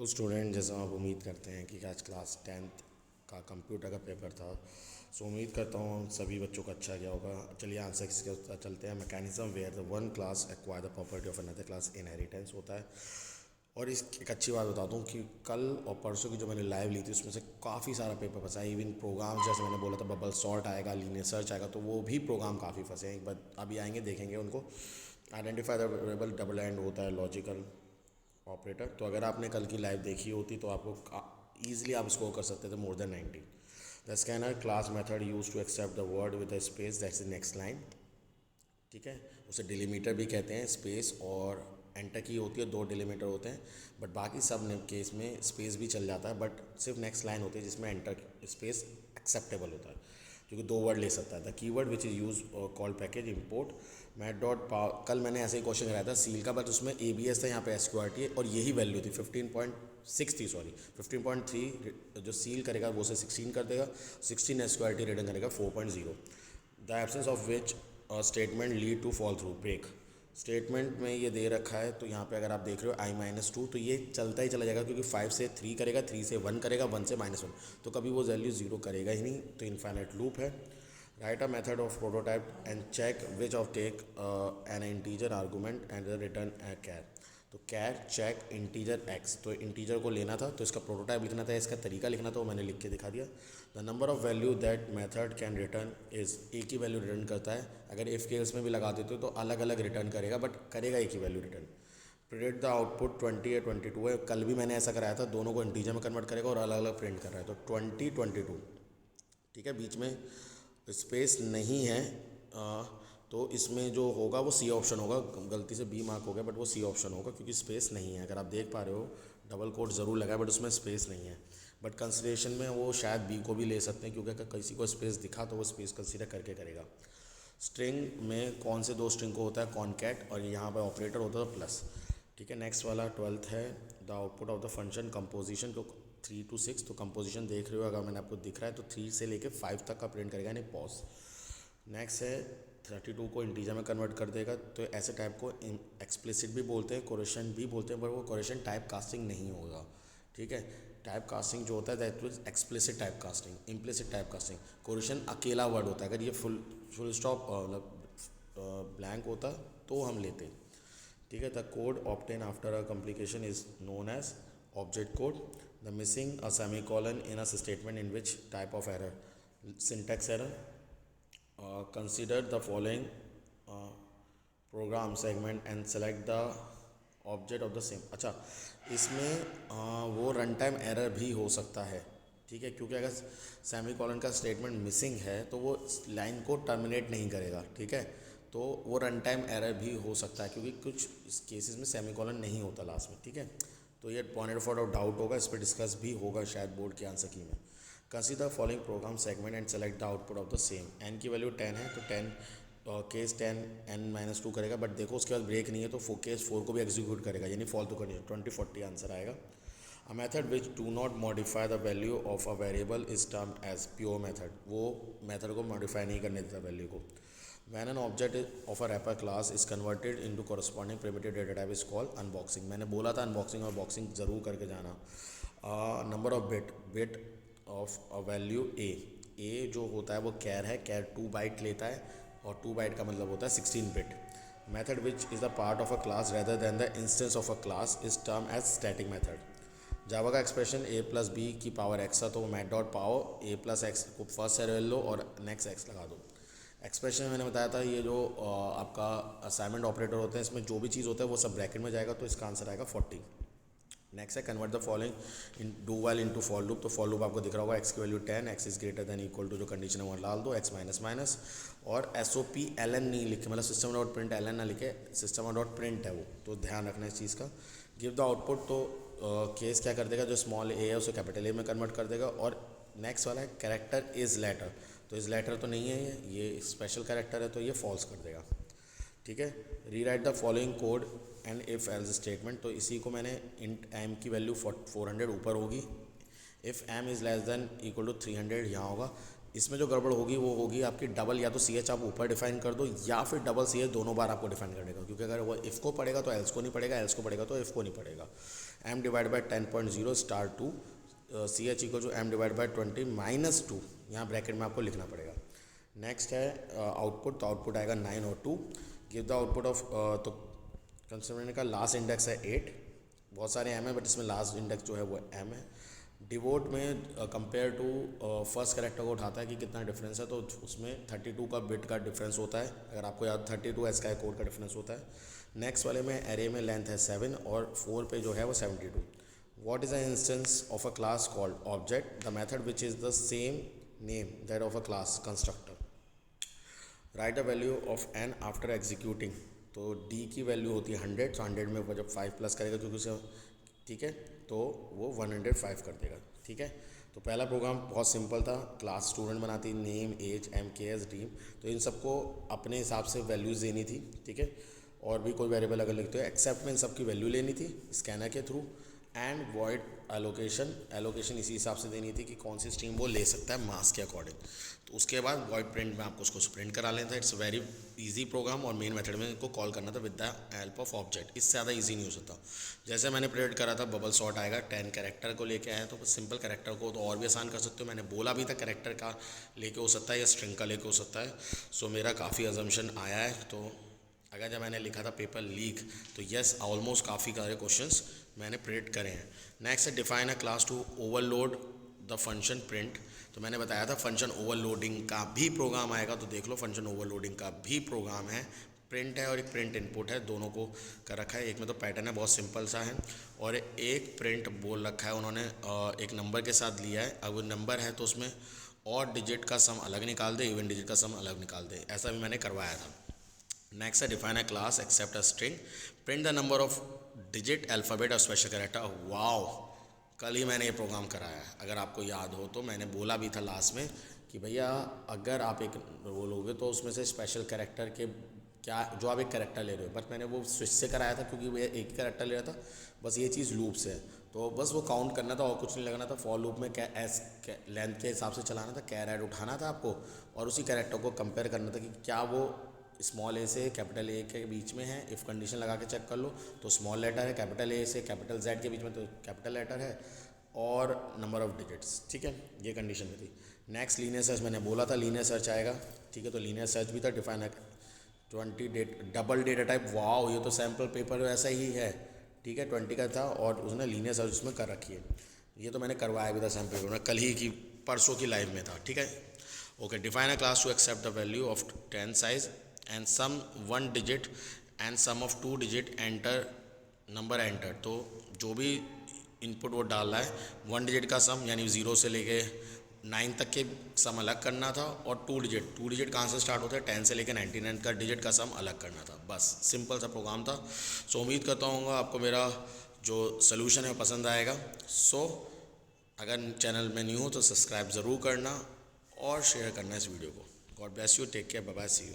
Hello student, जैसा आप उम्मीद करते हैं कि आज क्लास टेंथ का कंप्यूटर का पेपर था। सो उम्मीद करता हूँ सभी बच्चों का अच्छा गया होगा। चलिए आंसर इसके उत्तर चलते हैं। Mechanism where the one class acquire the property of another class inheritance होता है। और इस एक अच्छी बात बता दूं कि कल और परसों की जो मैंने लाइव ली थी उसमें से काफ़ी सारा पेपर फंसा है। इवन प्रोग्राम जैसे मैंने बोला था बबल सॉर्ट आएगा, लीनियर सर्च आएगा, तो वो भी प्रोग्राम काफ़ी फंसे हैं। एक बार अभी आएंगे देखेंगे उनको। Identify the variable double and होता है लॉजिकल ऑपरेटर। तो अगर आपने कल की लाइव देखी होती तो आपको ईजिली आप स्कोर कर सकते थे more than 90। The scanner class method use to accept the word with the space that's the next line. ठीक है, उसे डिलीमीटर भी कहते हैं। स्पेस और एंटर की होती है, दो डिलीमीटर होते हैं। बट बाकी सब केस में स्पेस भी चल जाता है, बट सिर्फ नेक्स्ट लाइन होती है जिसमें एंटर स्पेस एक्सेप्टेबल होता है, क्योंकि दो वर्ड ले सकता है। The keyword which is use called package import math dot power. कल मैंने ऐसे ही क्वेश्चन कराया था सील का, बट उसमें ABS था, यहाँ पे SQRT है और यही वैल्यू थी 15.6 थी, सॉरी 15.3। जो सील करेगा वो से 16 कर देगा, 16 SQRT रिटर्न करेगा 4.0। The absence of which statement lead to fall through break. Statement में ये दे रखा है, तो यहाँ पे अगर आप देख रहे हो I-2, तो ये चलता ही चला जाएगा, क्योंकि 5 से 3 करेगा, 3 से 1 करेगा, 1 से -1, तो कभी वो वैल्यू 0 करेगा ही नहीं। तो इनफाइनाइट लूप है। Write a method of prototype and check which of take an integer argument and return a char. तो कैर चेक इंटीजर x, तो इंटीजर को लेना था, तो इसका प्रोटोटाइप लिखना था, इसका तरीका लिखना था, वो मैंने लिख के दिखा दिया। The number of value that method can return is, एक ही वैल्यू रिटर्न करता है। अगर इफ़ केस में भी लगा देते हो तो अलग अलग रिटर्न करेगा, बट करेगा एक ही value return. Print the output 20 या 22 है। कल भी मैंने ऐसा कराया था, दोनों को इंटीजर में कन्वर्ट करेगा और अलग अलग प्रिंट कर रहा है, तो 20 22। ठीक है, बीच में स्पेस नहीं है, तो इसमें जो होगा वो सी ऑप्शन होगा। गलती से बी मार्क हो गया, बट वो सी ऑप्शन होगा क्योंकि स्पेस नहीं है। अगर आप देख पा रहे हो डबल कोट ज़रूर लगा है, बट उसमें स्पेस नहीं है। बट कंसिडरेशन में वो शायद बी को भी ले सकते हैं, क्योंकि अगर किसी को स्पेस दिखा तो वो स्पेस कंसीडर करके करेगा। स्ट्रिंग में कौन से दो स्ट्रिंग को होता है, कॉनकैट, और यहाँ पे ऑपरेटर होता है प्लस। ठीक है, नेक्स्ट वाला 12th है। The output of the function composition, तो 3 to 6, तो कंपोजिशन देख रहे हो, अगर मैंने आपको दिख रहा है तो 3 से लेके 5 तक का प्रिंट करेगा, यानी पॉज। नेक्स्ट है 32 को इंटीजर में कन्वर्ट कर देगा। तो ऐसे टाइप को एक्सप्लिसिट भी बोलते हैं, कोरेशन भी बोलते हैं, पर वो कोरेशन टाइप कास्टिंग नहीं होगा। ठीक है, टाइप कास्टिंग जो होता है that was explicit type casting, implicit type casting. Coercion अकेला वर्ड होता है, अगर ये फुल स्टॉप मतलब ब्लैंक होता तो हम लेते। ठीक है, the code obtain after a complication is known as object code. The missing a semicolon in a statement in which type of error, syntax error. Consider the following program segment and select the object of the same. अच्छा, इसमें वो run time error भी हो सकता है। ठीक है, क्योंकि अगर सेमीकोलन का स्टेटमेंट मिसिंग है तो वो लाइन को टर्मिनेट नहीं करेगा। ठीक है, तो वो रन टाइम एरर भी हो सकता है, क्योंकि कुछ इस केसेस में सेमीकोलन नहीं होता लास्ट में। ठीक है, तो ये पॉइंट ऑफ डाउट होगा, इस पर डिस्कस भी होगा शायद बोर्ड के आंसर की में। Consider following program segment and select the output of the same. N की वैल्यू 10 है, तो 10 केस 10 n-2 करेगा, बट देखो उसके बाद ब्रेक नहीं है, तो केस 4 को भी एग्जीक्यूट करेगा, यानी फॉल तो कंडीशन 2040 आंसर आएगा। A method which do not modify the value of a variable is termed as pure method. वो मेथड को मॉडिफाई नहीं करने देता वैल्यू को। When an object of a wrapper class is converted into corresponding primitive data type is called unboxing। मैंने बोला था unboxing और बॉक्सिंग ज़रूर करके जाना। Number of bit of a value a जो होता है वो कैर है, कैर 2 बाइट लेता है, और 2 बाइट का मतलब होता है 16 bit. Method which is the part of a class rather than the instance of a class is term as static method. Java का एक्सप्रेशन a+b की पावर x है, तो मैट डॉट पावर a+x को first से ले लो और next x लगा दो। एक्सप्रेशन मैंने बताया था, ये जो आपका असाइनमेंट ऑपरेटर होते हैं, इसमें जो भी चीज़ होता है वो सब ब्रैकेट में जाएगा, तो इसका आंसर आएगा 40। नेक्स्ट है convert the following in do while into for loop. तो फॉर लूप आपको दिख रहा होगा, x की value 10, x is greater than equal to जो कंडीशन है वो डाल दो, x माइनस माइनस, और SOP-ln नहीं लिखे, मतलब सिस्टम डॉट प्रिंट ln ना लिखे, सिस्टम डॉट प्रिंट है वो, तो ध्यान रखना इस चीज़ का। गिव द आउटपुट, तो केस क्या कर देगा, जो स्मॉल a है उसे कैपिटल A में कन्वर्ट कर देगा। और नेक्स्ट वाला है कैरेक्टर इज लेटर, तो इस लेटर तो नहीं है, ये स्पेशल कैरेक्टर है, तो ये फॉल्स कर देगा। ठीक है, rewrite the following code and if else statement. तो इसी को मैंने इंट m की वैल्यू 400 ऊपर होगी, if m is less than equal to 300 यहाँ होगा। इसमें जो गड़बड़ होगी वो होगी आपकी डबल, या तो CH आप ऊपर डिफाइन कर दो, या फिर डबल CH दोनों बार आपको डिफाइन करने का, क्योंकि अगर वो इफ़ को पढ़ेगा तो एल्स को नहीं पढ़ेगा, एल्स को पढ़ेगा तो इफ़ को नहीं पढ़ेगा। m divide by 10.0 star 2 C H equal to m divide by 20 minus 2, यहाँ ब्रैकेट में आपको लिखना पड़ेगा। नेक्स्ट है आउटपुट, तो आउटपुट आएगा 9 और 2। गिव द आउटपुट ऑफ, तो कंसिडर का लास्ट इंडेक्स है 8, बहुत सारे m है बट इसमें लास्ट इंडेक्स जो है वो m है। डिवोट में कंपेयर टू फर्स्ट कैरेक्टर को उठाता है कि कितना डिफरेंस है, तो उसमें 32 का बिट का डिफरेंस होता है, अगर आपको याद 32 एसकाई कोड का डिफरेंस होता है। नेक्स्ट वाले में एरे में लेंथ है 7 और 4 पे जो है वो 72। What is a instance of a class called object, the method which is the same name that of a class constructor. Right the value of n after executing, तो d की value होती है 100, तो 100 में वो जब 5 प्लस करेगा क्योंकि उसे, ठीक है, तो वो 105 कर देगा। ठीक है, तो पहला प्रोग्राम बहुत सिंपल था, क्लास स्टूडेंट बनाती, नेम एज MKS ड्रीम, तो इन सबको अपने हिसाब से वैल्यूज़ देनी थी। ठीक है, और भी कोई वेरिएबल अगर लिखते हो एक्सेप्ट में इन सबकी वैल्यू लेनी थी स्कैनर के थ्रू। एंड वॉइड एलोकेशन इसी हिसाब से देनी थी कि कौन सी स्ट्रीम वो ले सकता है मास के अकॉर्डिंग। तो उसके बाद वॉइड प्रिंट में आपको उसको प्रिंट करा लेना था। इट्स वेरी इजी प्रोग्राम, और मेन मेथड में इनको कॉल करना था with the help of object, इससे ज़्यादा इजी नहीं हो सकता। जैसे मैंने प्रिंट करा था बबल सॉर्ट आएगा, 10 कैरेक्टर को लेके आया, तो सिंपल कैरेक्टर को तो और भी आसान कर सकते हो, मैंने बोला भी था कैरेक्टर का लेके हो सकता है या स्ट्रिंग का लेके हो सकता है। सो मेरा काफ़ी अजम्पशन आया है। तो अगर जब मैंने लिखा था पेपर लीक, तो यस ऑलमोस्ट काफ़ी सारे क्वेश्चंस मैंने प्रिंट करे हैं। नेक्स्ट है define a class to overload the function print, तो मैंने बताया था फंक्शन ओवरलोडिंग का भी प्रोग्राम आएगा, तो देख लो फंक्शन ओवरलोडिंग का भी प्रोग्राम है, प्रिंट है और एक प्रिंट इनपुट है, दोनों को कर रखा है। एक में तो पैटर्न है बहुत सिंपल सा है, और एक प्रिंट बोल रखा है उन्होंने, एक नंबर के साथ लिया है। अब नंबर है तो उसमें और डिजिट का सम अलग निकाल दे, इवन डिजिट का सम अलग निकाल दे, ऐसा भी मैंने करवाया था। नेक्स्ट है define a class accept a string, print the number of digit alphabet और स्पेशल कैरेक्टर। वाओ, कल ही मैंने ये प्रोग्राम कराया है, अगर आपको याद हो तो मैंने बोला भी था लास्ट में कि भैया अगर आप एक वो लोगे तो उसमें से स्पेशल कैरेक्टर के क्या, जो आप एक कैरेक्टर ले रहे हो, बट मैंने वो स्विच से कराया था क्योंकि वो एक ही कैरेक्टर ले रहा था। बस ये चीज़ लूप से है, तो बस वो काउंट करना था और कुछ नहीं लगना था। फॉर लूप में लेंथ के हिसाब से चलाना था, कैर ऐड उठाना था आपको, और उसी कैरेक्टर को कंपेयर करना था कि क्या वो स्मॉल ए से कैपिटल ए के बीच में है। इफ़ कंडीशन लगा के चेक कर लो तो स्मॉल लेटर है, कैपिटल ए से कैपिटल जेड के बीच में तो कैपिटल लेटर है, और नंबर ऑफ डिजिट्स। ठीक है, ये कंडीशन में थी। नेक्स्ट लीनियर सर्च, मैंने बोला था लीनियर सर्च आएगा। ठीक है, तो लीनियर सर्च भी था। Define 20 date double data type, wow ये तो सैम्पल पेपर ऐसा ही है। ठीक है, 20 का था और उसने लीनियर सर्च उसमें कर रखी है। ये तो मैंने करवाया भी था सैम्पल पेपर में, कल ही की परसों की लाइव में था। ठीक है, okay. Define a class to accept the value of 10 size and sum 1 digit and sum of 2 digit enter number enter, तो जो भी इनपुट वो डाल रहा है 1 डिजिट का सम यानी 0 से लेके 9 तक के सम अलग करना था, और 2 डिजिट कहाँ से स्टार्ट होता है 10 से लेके 99 का डिजिट का सम अलग करना था। बस सिंपल सा प्रोग्राम था। सो उम्मीद करता हूँ आपको मेरा जो सोल्यूशन है पसंद आएगा। सो अगर चैनल में न्यू हो तो सब्सक्राइब ज़रूर करना और शेयर करना इस वीडियो को। God bless you, take care, bye bye, see you.